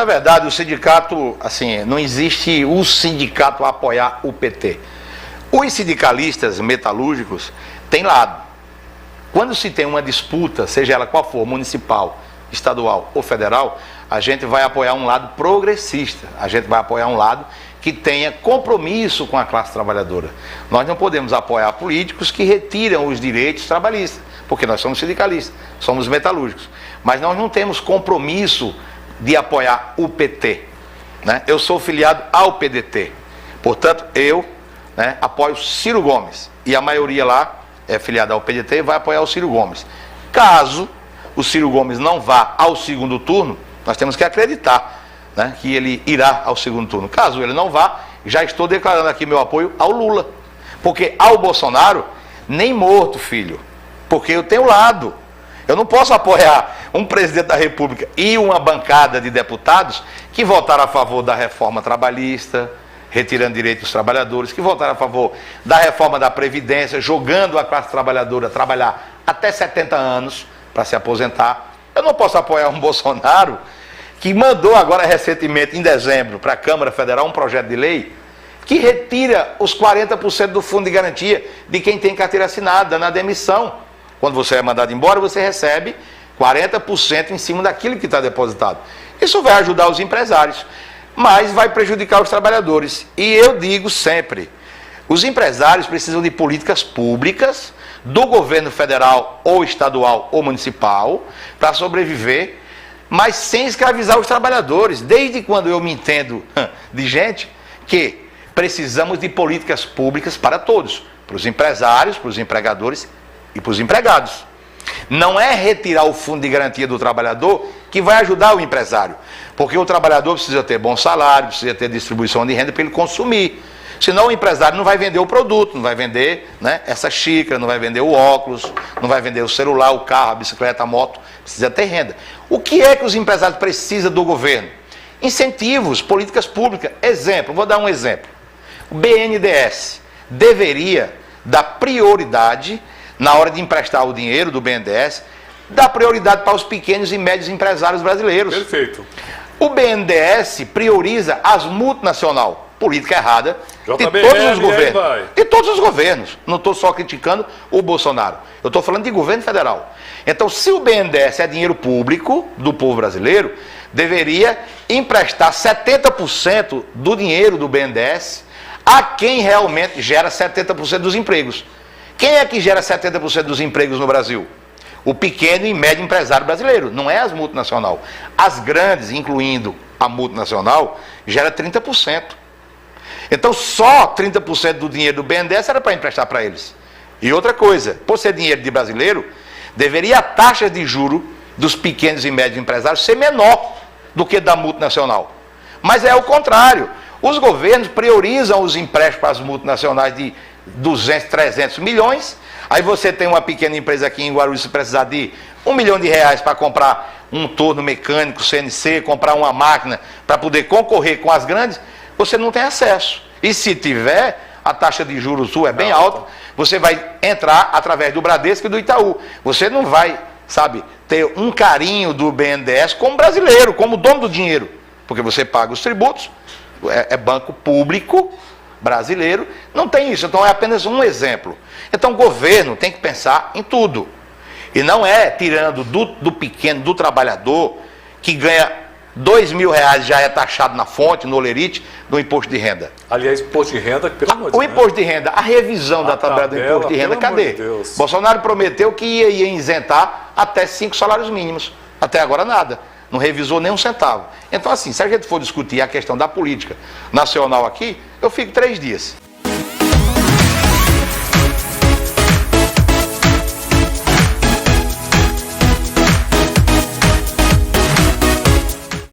Na verdade, o sindicato, assim, não existe o sindicato a apoiar o PT. Os sindicalistas metalúrgicos têm lado. Quando se tem uma disputa, seja ela qual for, municipal, estadual ou federal, a gente vai apoiar um lado progressista, a gente vai apoiar um lado que tenha compromisso com a classe trabalhadora. Nós não podemos apoiar políticos que retiram os direitos trabalhistas, porque nós somos sindicalistas, somos metalúrgicos, mas nós não temos compromisso de apoiar o PT, né? Eu sou filiado ao PDT, portanto eu, né, apoio Ciro Gomes, e a maioria lá é filiada ao PDT e vai apoiar o Ciro Gomes. Caso o Ciro Gomes não vá ao segundo turno, nós temos que acreditar, né, que ele irá ao segundo turno. Caso ele não vá, já estou declarando aqui meu apoio ao Lula, porque ao Bolsonaro, nem morto, filho, porque eu tenho lado. Eu não posso apoiar um presidente da República e uma bancada de deputados que votaram a favor da reforma trabalhista, retirando direitos dos trabalhadores, que votaram a favor da reforma da Previdência, jogando a classe trabalhadora trabalhar até 70 anos para se aposentar. Eu não posso apoiar um Bolsonaro que mandou agora recentemente, em dezembro, para a Câmara Federal um projeto de lei que retira os 40% do fundo de garantia de quem tem carteira assinada na demissão. Quando você é mandado embora, você recebe 40% em cima daquilo que está depositado. Isso vai ajudar os empresários, mas vai prejudicar os trabalhadores. E eu digo sempre, os empresários precisam de políticas públicas do governo federal ou estadual ou municipal para sobreviver, mas sem escravizar os trabalhadores. Desde quando eu me entendo de gente que precisamos de políticas públicas para todos, para os empresários, para os empregadores e para os empregados. Não é retirar o fundo de garantia do trabalhador que vai ajudar o empresário, porque o trabalhador precisa ter bom salário, precisa ter distribuição de renda para ele consumir. Senão o empresário não vai vender o produto, não vai vender, né, essa xícara, não vai vender o óculos, não vai vender o celular, o carro, a bicicleta, a moto, precisa ter renda. O que é que os empresários precisam do governo? Incentivos, políticas públicas. Exemplo, vou dar um exemplo. O BNDES deveria dar prioridade na hora de emprestar o dinheiro do BNDES, dá prioridade para os pequenos e médios empresários brasileiros. Perfeito. O BNDES prioriza as multinacionais, política errada, de JBL, todos os governos. De todos os governos. Não estou só criticando o Bolsonaro. Eu estou falando de governo federal. Então, se o BNDES é dinheiro público do povo brasileiro, deveria emprestar 70% do dinheiro do BNDES a quem realmente gera 70% dos empregos. Quem é que gera 70% dos empregos no Brasil? O pequeno e médio empresário brasileiro, não é as multinacionais. As grandes, incluindo a multinacional, gera 30%. Então só 30% do dinheiro do BNDES era para emprestar para eles. E outra coisa, por ser dinheiro de brasileiro, deveria a taxa de juro dos pequenos e médios empresários ser menor do que da multinacional. Mas é o contrário. Os governos priorizam os empréstimos para as multinacionais de 200, 300 milhões, aí você tem uma pequena empresa aqui em Guarulhos, se precisar de R$1 milhão para comprar um torno mecânico, CNC, comprar uma máquina para poder concorrer com as grandes, você não tem acesso. E se tiver, a taxa de juros sua é bem alta, você vai entrar através do Bradesco e do Itaú. Você não vai, sabe, ter um carinho do BNDES como brasileiro, como dono do dinheiro, porque você paga os tributos, é banco público brasileiro, não tem isso. Então é apenas um exemplo. Então o governo tem que pensar em tudo. E não é tirando do pequeno, do trabalhador, que ganha R$2.000, já é taxado na fonte, no olerite, do imposto de renda. Aliás, imposto de renda, pelo amor de Deus. O imposto de renda, a revisão da tabela do imposto de renda, cadê? Bolsonaro prometeu que ia isentar até 5 salários mínimos. Até agora nada. Não revisou nem um centavo. Então assim, se a gente for discutir a questão da política nacional aqui, eu fico 3 dias.